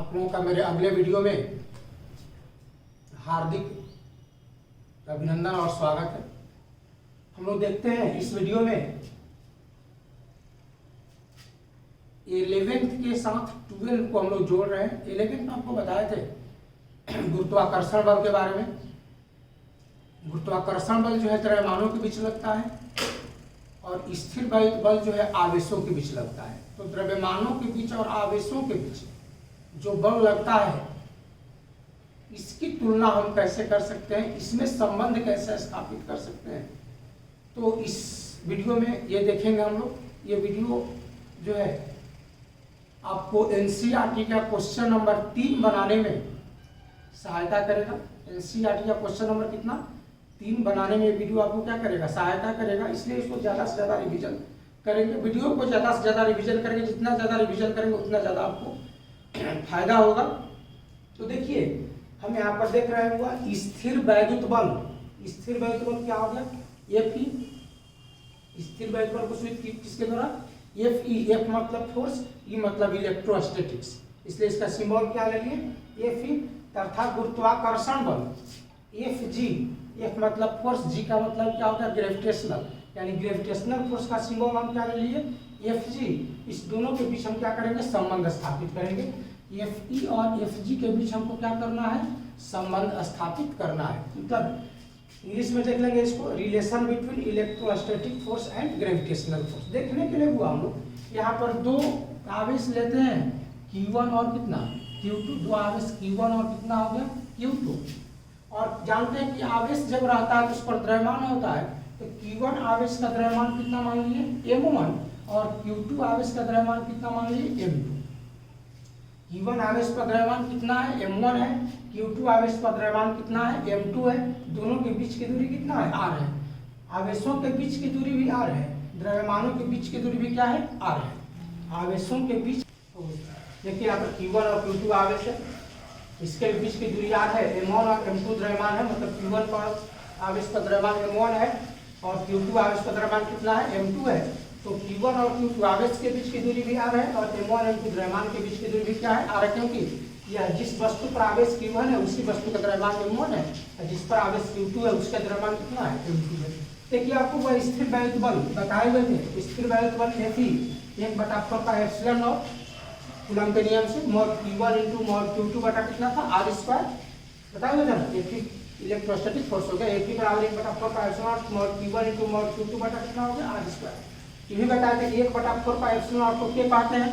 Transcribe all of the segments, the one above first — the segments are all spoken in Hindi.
आप लोगों का मेरे अगले वीडियो में हार्दिक अभिनंदन और स्वागत है। हम लोग देखते हैं इस वीडियो में 11th के साथ 12 को हम लोग जोड़ रहे हैं। 11th में आपको बताए थे गुरुत्वाकर्षण बल के बारे में। गुरुत्वाकर्षण बल जो है द्रव्यमानों के बीच लगता है और स्थिर बल जो है आवेशों के बीच लगता है। तो द्रव्यमानों के बीच और आवेशों के बीच जो बल लगता है इसकी तुलना हम कैसे कर सकते हैं, इसमें संबंध कैसे स्थापित कर सकते हैं, तो इस वीडियो में ये देखेंगे हम लोग। ये वीडियो जो है आपको एनसीईआरटी का क्वेश्चन नंबर 3 बनाने में सहायता करेगा। एनसीईआरटी का क्वेश्चन नंबर कितना 3 बनाने में वीडियो आपको क्या करेगा, सहायता करेगा। इसलिए इसको ज़्यादा से ज़्यादा रिवीजन करेंगे। वीडियो को ज़्यादा से ज़्यादा रिवीजन करेंगे, जितना ज़्यादा रिवीजन करेंगे उतना ज़्यादा आपको फायदा होगा। तो देखिए हम यहाँ पर देख रहे हुआ स्थिर वैद्युत बल। स्थिर वैद्युत बल क्या हो गया, एफ ई। स्थिर वैद्युत बल को सूचित किसके द्वारा, एफ ई। एफ मतलब फोर्स, ई मतलब इलेक्ट्रोस्टैटिक्स, इसलिए इसका सिंबल क्या ले लिए, एफ ई। तथा गुरुत्वाकर्षण बल एफ जी। एफ मतलब फोर्स, जी का मतलब क्या होता है, ग्रेविटेशनल, यानी ग्रेविटेशनल फोर्स का सिंबल हम क्या ले लिए, एफ जी। इस दोनों के बीच हम क्या करेंगे, संबंध स्थापित करेंगे। एफ ई और एफ जी के बीच हमको क्या करना है, संबंध स्थापित करना है। मतलब इंग्लिश में देख लेंगे इसको, relation between electrostatic force and gravitational force. देखने के लिए हुआ हम लोग यहाँ पर दो आवेश लेते हैं, Q1 और कितना Q2। दो आवेश Q1 और कितना हो गया, Q2। और जानते हैं कि आवेश जब रहता है तो उस पर द्रव्यमान होता है। तो Q1 आवेश का द्रव्यमान कितना मान लीजिए, M1, और Q2 आवेश का द्रव्यमान कितना मान लीजिए, M2। Q1 आवेश का द्रव्यमान कितना है, M1 है। Q2 आवेश का द्रव्यमान कितना है, M2 है। दोनों के बीच की दूरी कितना है, R है। आवेशों के बीच की दूरी भी R है, द्रव्यमानों के बीच की दूरी भी क्या है, R है। आवेशों के बीच देखिए यहाँ पर Q1 और Q2 आवेश है, इसके बीच की दूरी R है। M1 और M2 द्रव्यमान है, मतलब Q1 का आवेश का द्रव्यमान M1 है और Q2 आवेश का द्रव्यमान कितना है, M2 है। तो Q1 और Q2 आवेश के बीच की दूरी भी R है और M1 M2 द्रव्यमान के बीच की दूरी भी क्या है, R है। क्योंकि यह जिस वस्तु पर आवेश Q1 है उसी वस्तु का द्रव्यमान M1 है, और जिस पर आवेश Q2 है उसका द्रव्यमान कितना है, M2 है। देखिए आपको वह स्थिर वैद्युत बल बताए हुए थे। स्थिर वैद्युत बल Fe 1/4 का एप्सिलॉन नॉट कूलम के नियम से मोड Q1 × मोड Q2 बटा कितना था, R²। बताए हुए थे ना, Fe इलेक्ट्रोस्टैटिक फोर्स हो गया। Fe बराबर 1/4 का epsilon not mode Q1 × mode Q2 बटा कितना हो गया, R²। ये भी बताया था कि 1/4 का एप्सिलॉन नॉट को क्या कहते हैं,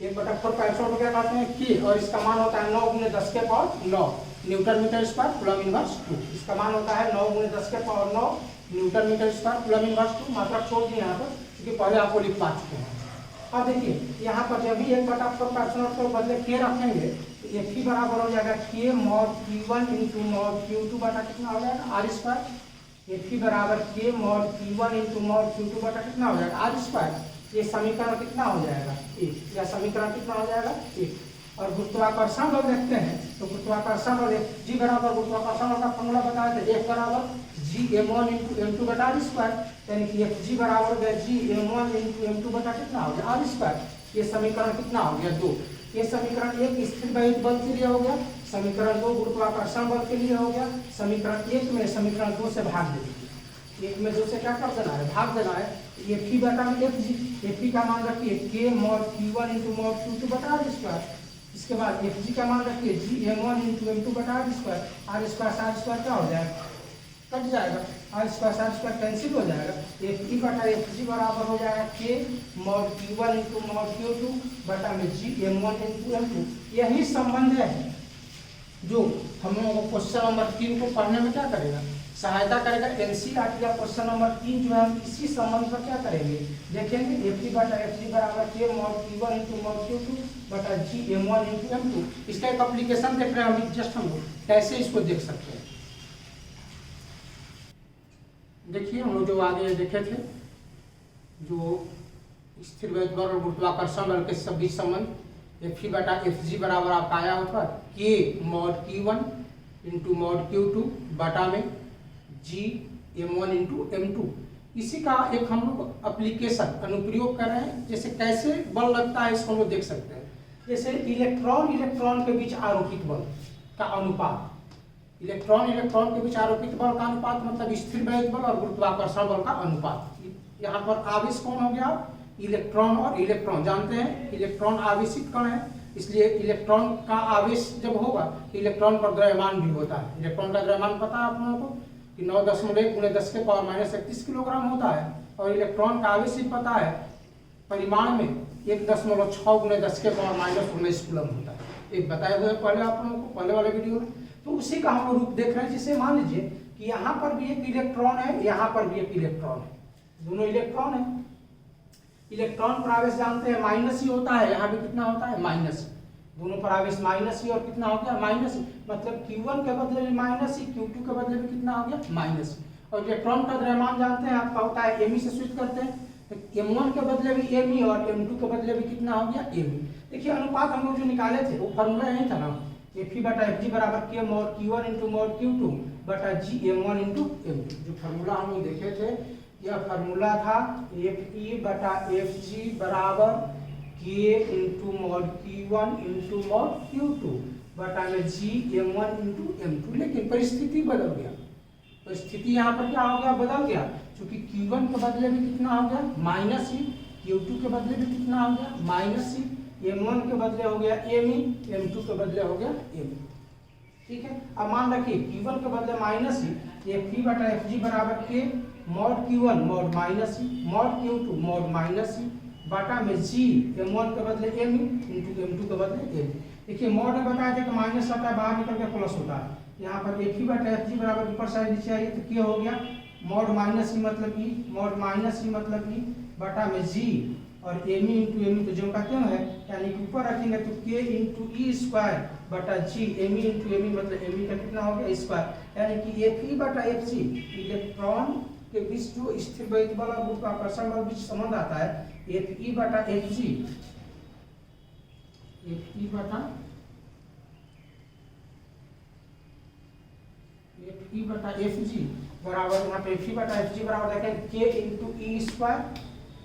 1/4 का एप्सिलॉन को क्या कहते हैं, के, और इसका मान होता है 9 × 10⁹ newton metre square coulomb inverse 2। इसका मान होता है 9 × 10⁹ newton metre square coulomb inverse 2। मात्रा छोड़ दिए यहाँ पर क्योंकि पहले आपको लिख पा चुके हैं। अब देखिए यहाँ पर जब भी 1/4 का एप्सिलॉन को बदले के रखेंगे तो Fe बराबर हो जाएगा के मोड Q1 × मोड Q2 बटा कितना हो जाएगा, R²। Fe बराबर के मोड Q1 × मोड Q2 बटा कितना हो जाएगा, R²। ये समीकरण कितना हो जाएगा, 1। यह समीकरण कितना हो जाएगा, 1। और गुरुत्वाकर्षण बल देखते हैं तो गुरुत्वाकर्षण बल G बराबर गुरुत्वाकर्षण बल का फॉर्मूला बताया था, F बराबर Gm1 × m2 बटा R²। यानी कि Fg बराबर हो गया Gm1 × m2 बटा कितना हो गया, R²। ये समीकरण कितना हो गया, 2। ये समीकरण 1 स्थिर वैद्युत बल के लिए हो गया, समीकरण 2 गुरुत्वाकर्षण बल के लिए हो गया। समीकरण 1 में समीकरण 2 से भाग दे दीजिए, 1 में 2 से क्या कर देना है, भाग देना है। Fe बटा Fg, Fe का मान रखिए k mode Q1 × mode Q2 बटा R²। इसके बाद Fg का मान रखिए Gm1 × m2 बटा R²। R² क्या हो जाएगा, कट जाएगा, R² कैंसिल हो जाएगा। Fe बटा Fg बराबर हो जाएगा k mode Q1 × mode Q2 बटा में Gm1 × m2। यही संबंध है जो हम लोगों को क्वेश्चन नंबर 3 को पढ़ने में क्या करेगा, सहायता करेगा। एनसीईआरटी का क्वेश्चन नंबर 3 जो है हम इसी संबंध पर क्या करेंगे, देखेंगे। Fe बटा Fg बराबर k mode Q1 × mode Q2 बटा Gm1 × m2। इसका एक एप्लीकेशन देख रहे हैं अभी जस्ट हम लोग, कैसे इसको देख सकते हैं। देखिए हम लोग जो आगे देखे थे, जो स्थिर वैद्युत बल और गुरुत्वाकर्षण बल के सभी संबंध, Fe बटा Fg बराबर आपका आया होगा k mode Q1 × mode Q2 बटा में Gm1 × m2। इसी का एक हम लोग एप्लीकेशन अनुप्रयोग कर रहे हैं, जैसे कैसे बल लगता है इसको हम लोग देख सकते हैं। जैसे इलेक्ट्रॉन इलेक्ट्रॉन के बीच आरोपित बल का अनुपात, इलेक्ट्रॉन इलेक्ट्रॉन के बीच आरोपित बल का अनुपात मतलब स्थिर वैध बल और गुरुत्वाकर्षण बल का अनुपात। यहाँ पर आवेश कौन हो गया, इलेक्ट्रॉन और इलेक्ट्रॉन। जानते हैं इलेक्ट्रॉन आवेशित कण है, इसलिए इलेक्ट्रॉन का आवेश जब होगा तो इलेक्ट्रॉन पर द्रव्यमान भी होता है। इलेक्ट्रॉन का द्रव्यमान पता है आप लोगों को कि 9.1 × 10⁻³ किलोग्राम होता है, और इलेक्ट्रॉन का आवेश भी पता है परिमाण में 1.6 × 10⁻⁻19 कूलम होता है। एक बताए हुए पहले आप लोगों को पहले वाले वीडियो में, तो उसी का हम रूप देख रहे हैं। जिसे मान लीजिए कि यहाँ पर भी एक इलेक्ट्रॉन है, यहाँ पर भी एक इलेक्ट्रॉन है, दोनों इलेक्ट्रॉन है। इलेक्ट्रॉन पर आवेश जानते हैं माइनस ही होता है, यहाँ भी कितना होता है माइनस, दोनों पर आवेश माइनस ही, और कितना हो गया माइनस ही, मतलब Q1 के बदले में माइनस ही, Q2 के बदले में कितना हो गया माइनस। और इलेक्ट्रॉन का द्रव्यमान जानते हैं आपका होता है Me से स्विच करते हैं, तो M1 के बदले भी Me और M2 के बदले भी कितना हो गया Me। देखिए अनुपात हम लोग जो निकाले थे वो फॉर्मूला यही था ना, Fe/Fg बराबर K mod Q1 × mod Q2 बटा G M1 × M2। जो फॉर्मूला हम लोग देखे थे यह फॉर्मूला था Fe/Fg बराबर K × mod Q1 × mod Q2 बटा में G M1 × M2। लेकिन परिस्थिति बदल गया, परिस्थिति यहाँ पर क्या हो गया बदल गया, क्योंकि Q1 के बदले में कितना हो गया माइनस ही, Q2 के बदले में कितना हो गया माइनस ही, M1 के बदले हो गया Me, M2 के बदले हो गया Me। ठीक है, अब मान रखिए Q1 के बदले माइनस ही, Fe/Fg बराबर K mod Q1 mod minus ही mod Q2 mod माइनस ही बटा में G M1 के बदले Me × M2 के बदले Me। देखिए mod में बताया था कि माइनस आता है बाहर निकल के प्लस होता है, यहाँ पर Fe/Fg बराबर ऊपर साइड नीचे आइए तो क्या हो गया mod माइनस ही मतलब E mod माइनस ही मतलब E बटा में G और Me × Me तो जो का क्यों है, यानी कि ऊपर रखेंगे तो K × E² बटा G Me × Me मतलब Me का कितना हो गया स्क्वायर, यानी कि Fe/Fg इलेक्ट्रॉन के बीच जो स्थिर वैध बल और गुरुत्वाकर्षण बल बीच संबंध आता है Fe/Fg बराबर, यहाँ पे Fe/Fg बराबर देखें K × E²,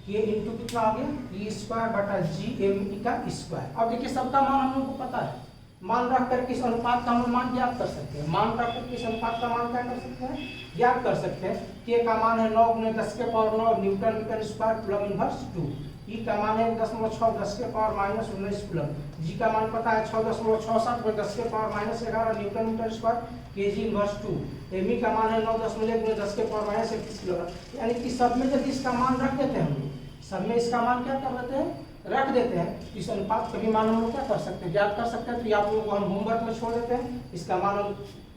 K इंटू कितना हो गया E² बटा G Me का स्क्वायर। अब देखिए सबका मान हम लोग को पता है, मान रख करके इस अनुपात का हम मान ज्ञात कर सकते हैं, मान रख करके इस अनुपात का मान क्या कर सकते हैं ज्ञात कर सकते हैं। K का मान है 9 × 10⁻9 newton metre square coulomb inverse 2, E का मान है 1.6 10⁻⁻19 कूलम, G का मान पता है 6.67 × 10⁻11 newton metre square kg inverse 2, Me का मान है 9.1 × 10⁻31 किलोग्राम। यानी कि सब में यदि इसका मान रख देते हैं हम लोग, सब में इसका मान क्या कर देते हैं रख देते हैं, इस अनुपात का भी मान हम लोग क्या कर सकते हैं ज्ञात कर सकते हैं। तो आप लोगों को हम होमवर्क में छोड़ देते हैं, इसका मान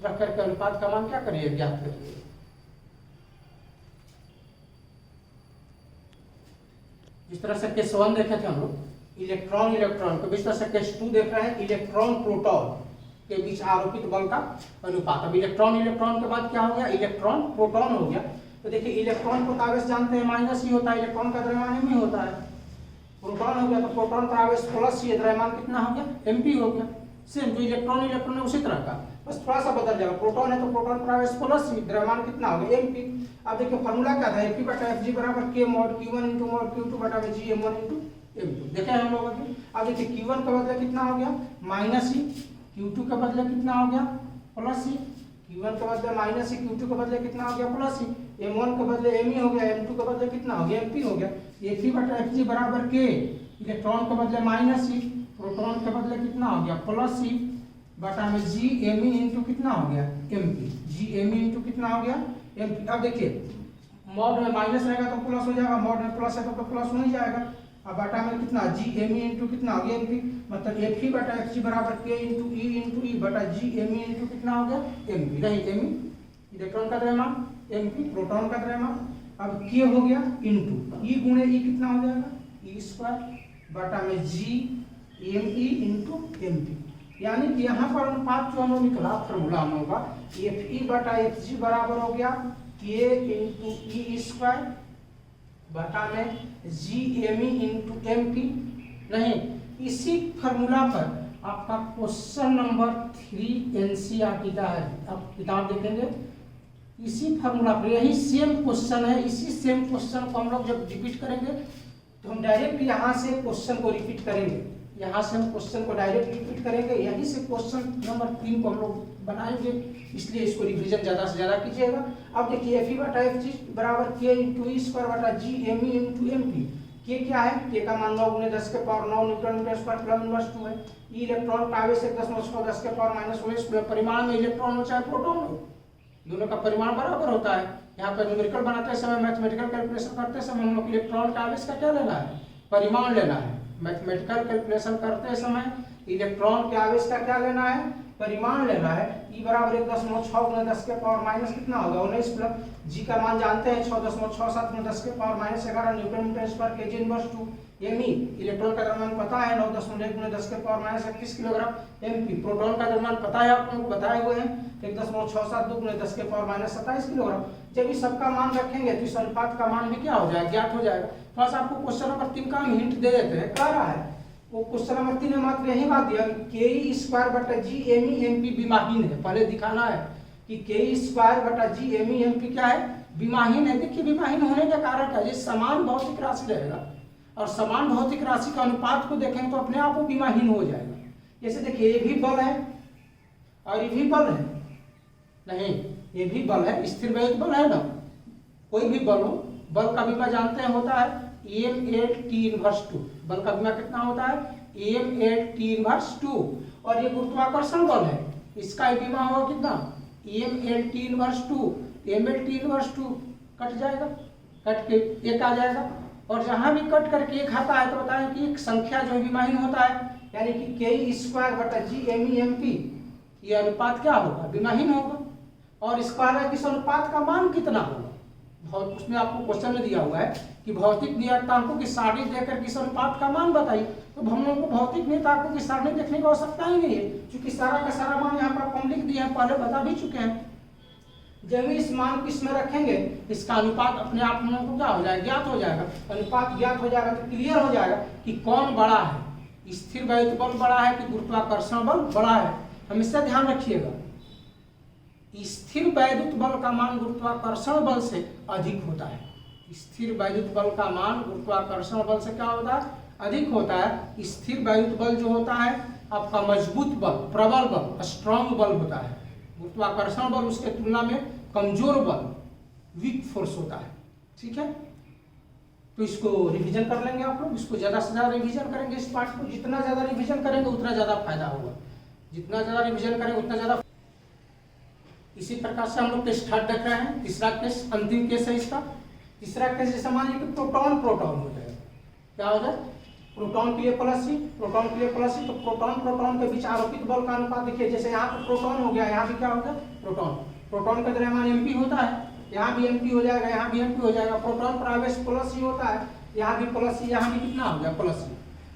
रख करके अनुपात का मान क्या करिए ज्ञात करिए। जिस तरह से केस 1 देखे थे हम लोग इलेक्ट्रॉन इलेक्ट्रॉन के बीच, तरह से केस 2 देख रहे हैं इलेक्ट्रॉन प्रोटॉन के बीच आरोपित बल का अनुपात। अब इलेक्ट्रॉन इलेक्ट्रॉन के बाद क्या हो गया इलेक्ट्रॉन प्रोटॉन हो गया। तो देखिए इलेक्ट्रॉन को आवेश जानते हैं माइनस ही होता है, इलेक्ट्रॉन का द्रव्यमान में होता है। प्रोटॉन हो गया तो प्रोटॉन का आवेश प्लस ही, द्रव्यमान कितना हो गया Mp हो गया। सेम जो इलेक्ट्रॉन इलेक्ट्रॉन है उसी तरह का, बस थोड़ा सा बदल जाएगा। प्रोटॉन है तो प्रोटॉन का आवेश प्लस ही, द्रव्यमान कितना हो गया Mp। अब देखिए फार्मूला क्या था Fe/Fg बराबर K mod Q1 × mod Q2 बटा में G M1 × M2 देखे हम लोग अभी। अब देखिए Q1 के बदले कितना हो गया माइनस ही, Q2 के बदले कितना हो गया प्लस ही, Q1 के बदले माइनस ही, Q2 के बदले कितना हो गया प्लस ही, M1 के बदले Me हो गया, M2 के बदले कितना हो गया Mp हो गया। Fe/Fg बराबर K इलेक्ट्रॉन के बदले माइनस ही, प्रोटॉन के बदले कितना हो गया प्लस ही बटा में G Me × कितना हो गया Mp, G Me × कितना हो गया Mp। अब देखिए मॉड में माइनस रहेगा तो प्लस हो जाएगा, मॉड में प्लस है तो प्लस हो नहीं जाएगा। अब बटा में कितना G Me × कितना हो गया Mp, मतलब Fe/Fg बराबर K × E बटा G Me × कितना हो गया Mp। नहीं Me इलेक्ट्रॉन का द्रव्यमान, Mp प्रोटॉन का द्रव्यमान। अब K हो गया इंटू E × E कितना हो जाएगा E² बटा में G Me × Mp। यानी कि यहाँ पर अनुपात जो हम लोग निकला फॉर्मूला हम लोग का Fe/Fg बराबर हो गया K × E² बटा में G Me × Mp। नहीं, इसी फॉर्मूला पर आपका क्वेश्चन नंबर 3 NCERT का है, आप किताब देखेंगे इसी फॉर्मूला पर यही सेम क्वेश्चन है। इसी सेम क्वेश्चन को हम लोग जब रिपीट करेंगे तो हम डायरेक्ट यहाँ से क्वेश्चन को रिपीट करेंगे, यहाँ से हम क्वेश्चन को डायरेक्ट रिपीट करेंगे, यहीं से क्वेश्चन नंबर 3 को हम लोग बनाएंगे, इसलिए इसको रिवीजन ज़्यादा से ज़्यादा कीजिएगा। अब देखिए एफ ई बटा एफ जी बराबर के इंटू ई स्क्वायर बटा G M E into M P. के क्या है? के का मान 9 × 10 के power 9 newton metre square plus inverse 2 है। ई इलेक्ट्रॉन का आवेश 1.6 10 के पावर माइनस 19 परिमाण में इलेक्ट्रॉन हो चाहे प्रोटॉन हो, दोनों का परिमाण बराबर होता है। यहाँ पर न्यूमेरिकल बनाते समय, मैथमेटिकल कैलकुलेशन करते समय हम लोग इलेक्ट्रॉन का आवेश का क्या लेना है? परिमाण लेना है। मैथमेटिकल कैलकुलेशन करते समय इलेक्ट्रॉन के आवेश का क्या लेना है? परिमाण लेना है। ई बराबर 1.6 × 10 के पावर माइनस कितना होगा? 19 प्लस जी का मान जानते हैं 6.67 × 10 के power minus 11 newton metre square K G inverse 2। M E electron का द्रव्यमान पता है 9.1 × 10 के power minus 31 kilogram. M P proton का द्रव्यमान पता है, आप लोगों को बताए हुए हैं 1.672 × 10 के पावर माइनस 27 किलोग्राम। जब इस सबका मान रखेंगे तो इस अनुपात का मान भी क्या हो जाएगा? ज्ञात हो जाएगा। बस आपको क्वेश्चन नंबर 3 का हम हिंट दे देते हैं, कह रहा है वो क्वेश्चन नंबर 3 में मात्र यही बात दिया के ई स्क्वायर बटा G M E M P विमाहीन है। पहले दिखाना है कि के ई स्क्वायर बटा G M E M P क्या है? विमाहीन है। देखिए विमाहीन होने का कारण क्या है? समान भौतिक राशि रहेगा और समान भौतिक राशि का अनुपात को देखेंगे तो अपने आप वो विमाहीन हो जाएगा। जैसे देखिए ये भी बल है और ये भी बल है, नहीं ये भी बल है, स्थिर वैध बल है ना, कोई भी बल हो, बल का विमा जानते हैं होता है Em(T)(2). बल का विमा कितना होता है? Em(T)(2). और ये गुरुत्वाकर्षण बल है, इसका विमा होगा कितना? Em(T)(2). Ml(T)(2) कट जाएगा, कट के एक आ जाएगा, और जहां भी कट करके एक आता है तो बताएं कि एक संख्या जो विमाहीन होता है, यानी कि के ई स्क्वायर बटा G M E M P, ये अनुपात क्या होगा? विमाहीन होगा। और इसका है कि इस अनुपात का मान कितना होगा? उसमें आपको क्वेश्चन में दिया हुआ है कि भौतिक नियतांकों की सारणी देकर किस अनुपात का मान बताइए। तो हम लोगों को भौतिक नियतांकों की सारणी देखने की आवश्यकता ही नहीं है, क्योंकि सारा का सारा मान यहाँ पर हम लिख दिए हैं, पहले बता भी चुके हैं। जब इस मान को इसमें रखेंगे इसका अनुपात अपने आप हम लोगों को क्या हो जाएगा? ज्ञात हो जाएगा। अनुपात ज्ञात हो जाएगा तो क्लियर हो जाएगा कि कौन बड़ा है, स्थिर वैद्युत बल बड़ा है कि गुरुत्वाकर्षण बल बड़ा है। हमेशा ध्यान रखिएगा, स्थिर वैद्युत बल का मान गुरुत्वाकर्षण बल से अधिक होता है। स्थिर वैद्युत बल का मान गुरुत्वाकर्षण बल से क्या होता है? अधिक होता है। स्थिर वैद्युत बल जो होता है आपका मजबूत बल, प्रबल बल, स्ट्रॉन्ग बल होता है। गुरुत्वाकर्षण बल उसके तुलना में कमजोर बल, वीक फोर्स होता है। ठीक है, तो इसको रिवीजन कर लेंगे आप लोग। इसको ज्यादा से ज्यादा रिवीजन करेंगे इस पार्ट को। जितना ज्यादा रिवीजन करेंगे उतना ज्यादा फायदा होगा, जितना ज्यादा रिवीजन करेंगे उतना ज्यादा। इसी प्रकार से हम लोग टेस्ट 3 देख रहे हैं। तीसरा केस अंतिम केस है इसका। तीसरा केस जैसे मान लीजिए कि प्रोटॉन प्रोटॉन हो जाएगा, क्या हो जाए? प्रोटॉन के लिए प्लस ही, प्रोटॉन के लिए प्लस ही। तो प्रोटॉन प्रोटॉन के बीच आरोपित बल का अनुपात देखिए, जैसे यहाँ पर प्रोटॉन हो गया, यहाँ भी क्या हो गया? प्रोटॉन। प्रोटॉन का द्रव्यमान एमपी होता है, यहाँ भी एमपी हो जाएगा, यहाँ भी एमपी हो जाएगा। प्रोटॉन पर आवेश प्लस ही होता है, यहाँ भी प्लस ही, यहाँ भी कितना हो गया? प्लस ही।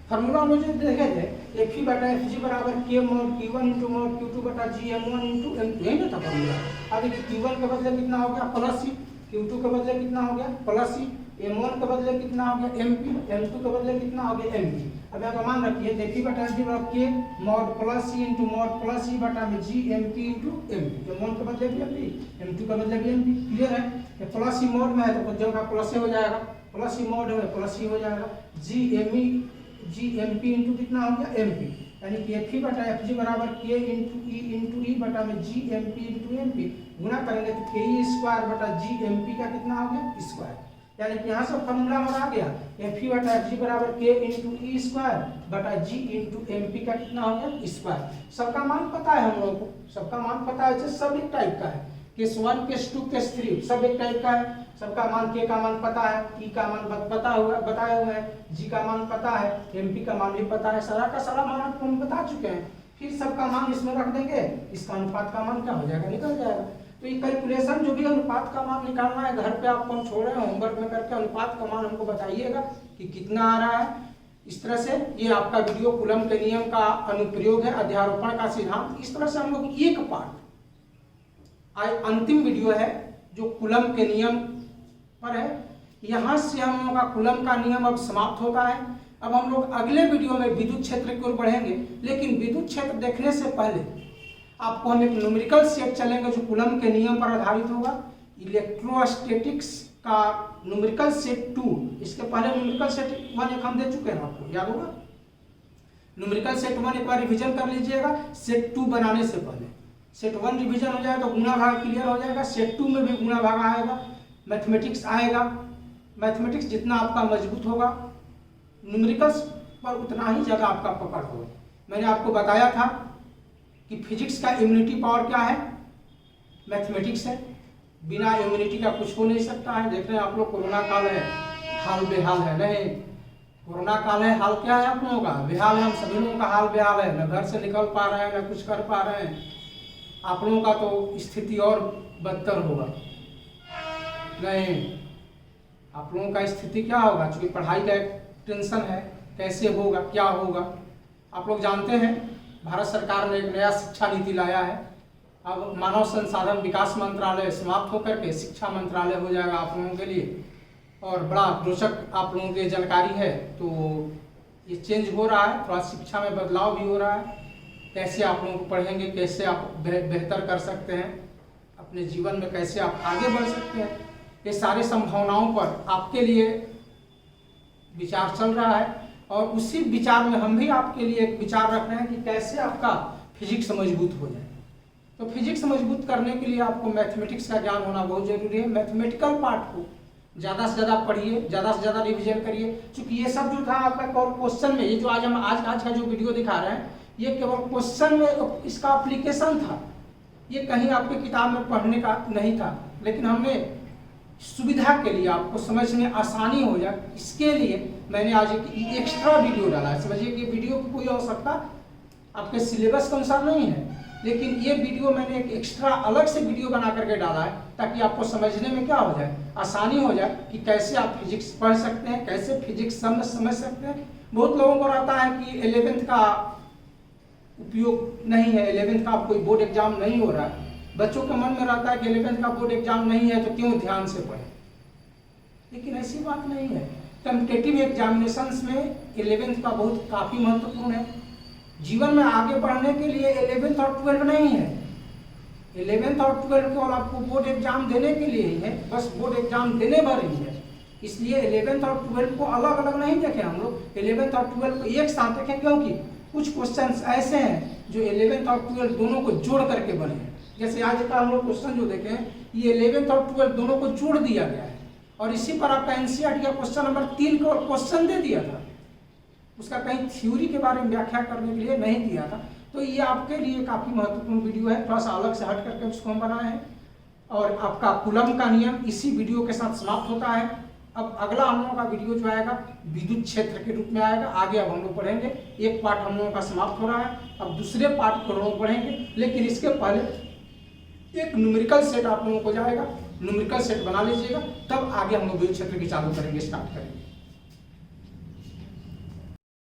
फार्मूला मुझे देखे थे एफ ई बटा एफ जी बराबर के mode Q1 into mode Q2 बटा GM1 इंटू M2, यही ना था फार्मूला। अब देखिए Q1 के बदले कितना हो गया? प्लस ही। Q2 के बदले कितना हो गया? प्लस ही। M1 के बदले कितना हो गया? MP। M2 के बदले कितना हो गया? MP। अब यहाँ पर मान रखिए एफ ई बटा एफ जी बराबर के मोड प्लस ही इंटू मोड प्लस ही बटा में GMP इंटू MP। M1 के बदले भी MP, M2 के बदले भी MP। क्लियर है? ये प्लस ही मोड में है तो जगह प्लस ही हो जाएगा, प्लस ही मोड है प्लस ही हो जाएगा। GMP इंटू कितना हो गया? MP, यानी कि एफ ई बटा एफ जी बराबर के इंटू ई बटा में GMP इंटू MP। गुना करेंगे तो के ई स्क्वायर बटा GMP का कितना हो गया? स्क्वायर। यानी कि यहाँ से फॉर्मूला हमारा आ गया एफ ई बटा एफ जी बराबर के इंटू ई स्क्वायर बटा G इंटू MP का कितना हो गया? स्क्वायर। सबका मान पता है हम लोगों को, सबका मान पता है, सब एक टाइप का है। केस 1, केस 2, केस 3 सब एक टाइप का है। सबका मान के का मान पता है, ई का मान पता हुआ बताए हुए हैं, जी का मान पता है, एमपी का मान भी पता है। सारा का सारा मान आपको हम बता चुके हैं। फिर सबका मान इसमें रख देंगे, इसका अनुपात का मान क्या हो जाएगा? निकल जाएगा। तो ये कैलकुलेशन जो भी अनुपात का मान निकालना है घर पे आपको हम छोड़ रहे हैं, होमवर्क में करके अनुपात का मान हमको बताइएगा कि कितना आ रहा है। इस तरह से ये आपका वीडियो कूलम के नियम का अनुप्रयोग है, अध्यारोपण का सिद्धांत। इस तरह से हम लोग एक पार्ट अंतिम वीडियो है जो कूलम के नियम पर है। यहाँ से हम लोगों का कूलम का नियम अब समाप्त होता है। अब हम लोग अगले वीडियो में विद्युत क्षेत्र की ओर बढ़ेंगे, लेकिन विद्युत क्षेत्र देखने से पहले आपको हम एक न्यूमेरिकल सेट चलेंगे जो कूलम के नियम पर आधारित होगा। इलेक्ट्रोस्टैटिक्स का न्यूमेरिकल सेट 2, इसके पहले न्यूमेरिकल सेट 1 एक हम दे चुके हैं, आपको याद होगा। न्यूमेरिकल सेट 1 एक बार रिवीजन कर लीजिएगा सेट 2 बनाने से पहले। सेट 1 रिवीजन हो जाए तो गुणा भाग क्लियर हो जाएगा, सेट 2 में भी गुणा भाग आएगा, मैथमेटिक्स आएगा। मैथमेटिक्स जितना आपका मजबूत होगा न्यूमेरिकल्स पर उतना ही ज़्यादा आपका पकड़ होगा। मैंने आपको बताया था कि फिजिक्स का इम्यूनिटी पावर क्या है, मैथमेटिक्स है। बिना इम्यूनिटी का कुछ हो नहीं सकता है। देख रहे हैं आप लोग कोरोना काल है, हाल बेहाल है। नहीं, कोरोना काल है, हाल क्या है आप लोगों का? बेहाल है। हम सभी लोगों का हाल बेहाल है, न घर से निकल पा रहे हैं, न कुछ कर पा रहे हैं। आप लोगों का तो स्थिति और बदतर होगा। नहीं, आप लोगों का स्थिति क्या होगा? चूँकि पढ़ाई का एक टेंशन है, कैसे होगा, क्या होगा। आप लोग जानते हैं भारत सरकार ने एक नया शिक्षा नीति लाया है। अब मानव संसाधन विकास मंत्रालय समाप्त होकर के शिक्षा मंत्रालय हो जाएगा आप लोगों के लिए। और बड़ा रोचक आप लोगों की जानकारी है। तो ये चेंज हो रहा है, थोड़ा शिक्षा में बदलाव भी हो रहा है। कैसे आप लोगों को पढ़ेंगे, कैसे आप बेहतर कर सकते हैं अपने जीवन में, कैसे आप आगे बढ़ सकते हैं, ये सारी संभावनाओं पर आपके लिए विचार चल रहा है। और उसी विचार में हम भी आपके लिए एक विचार रख रहे हैं कि कैसे आपका फिजिक्स मजबूत हो जाए। तो फिजिक्स मजबूत करने के लिए आपको मैथमेटिक्स का ज्ञान होना बहुत जरूरी है। मैथमेटिकल पार्ट को ज़्यादा से ज़्यादा पढ़िए, ज़्यादा से ज़्यादा रिवीजन करिए। क्योंकि ये सब जो था आपका केवल क्वेश्चन में, ये जो आज का जो वीडियो दिखा रहे हैं ये केवल क्वेश्चन में इसका एप्लीकेशन था। ये कहीं आपके किताब में पढ़ने का नहीं था। लेकिन हमने सुविधा के लिए, आपको समझने में आसानी हो जाए, इसके लिए मैंने आज एक एक्स्ट्रा वीडियो डाला है। समझिए कि वीडियो की कोई आवश्यकता आपके सिलेबस के अनुसार नहीं है, लेकिन ये वीडियो मैंने एक एक्स्ट्रा अलग से वीडियो बना करके डाला है ताकि आपको समझने में क्या हो जाए, आसानी हो जाए कि कैसे आप फिजिक्स पढ़ सकते हैं, कैसे फिजिक्स समझ सकते हैं। बहुत लोगों को रहता है कि 11th का उपयोग नहीं है, 11th का कोई बोर्ड एग्जाम नहीं हो रहा है। बच्चों के मन में रहता है कि 11th का बोर्ड एग्जाम नहीं है तो क्यों ध्यान से पढ़ें। लेकिन ऐसी बात नहीं है। कॉम्पिटिटिव एग्जामिनेशंस में 11th का बहुत काफ़ी महत्वपूर्ण है। जीवन में आगे बढ़ने के लिए 11th और 12 नहीं है। 11th और 12 केवल आपको बोर्ड एग्जाम देने के लिए ही है, बस बोर्ड एग्जाम देने भर ही है। इसलिए 11th और 12 को अलग अलग नहीं देखें हम लोग, 11th और 12 को एक साथ देखें। क्योंकि कुछ क्वेश्चंस ऐसे हैं जो 11th और 12 दोनों को जोड़ करके बने हैं। जैसे आज का हम लोग क्वेश्चन जो देखें, ये 11th और 12 दोनों को जोड़ दिया गया है। और इसी पर आपका एनसीईआरटी का क्वेश्चन नंबर 3 को क्वेश्चन दे दिया था। उसका कहीं थ्योरी के बारे में व्याख्या करने के लिए नहीं दिया था। तो ये आपके लिए काफ़ी महत्वपूर्ण वीडियो है, थोड़ा सा अलग से हट करके उसको हम बनाए हैं। और आपका कूलम का नियम इसी वीडियो के साथ समाप्त होता है। अब अगला हम लोगों का वीडियो जो आएगा विद्युत क्षेत्र के रूप में आएगा। आगे अब हम लोग पढ़ेंगे, एक पार्ट हम लोगों का समाप्त हो रहा है, अब दूसरे पार्ट को हम लोग पढ़ेंगे। लेकिन इसके पहले एक न्यूमेरिकल सेट आप लोगों को जाएगा, न्यूमेरिकल सेट बना लीजिएगा, तब आगे हम लोग विद्युत क्षेत्र की चालू करेंगे, स्टार्ट करेंगे।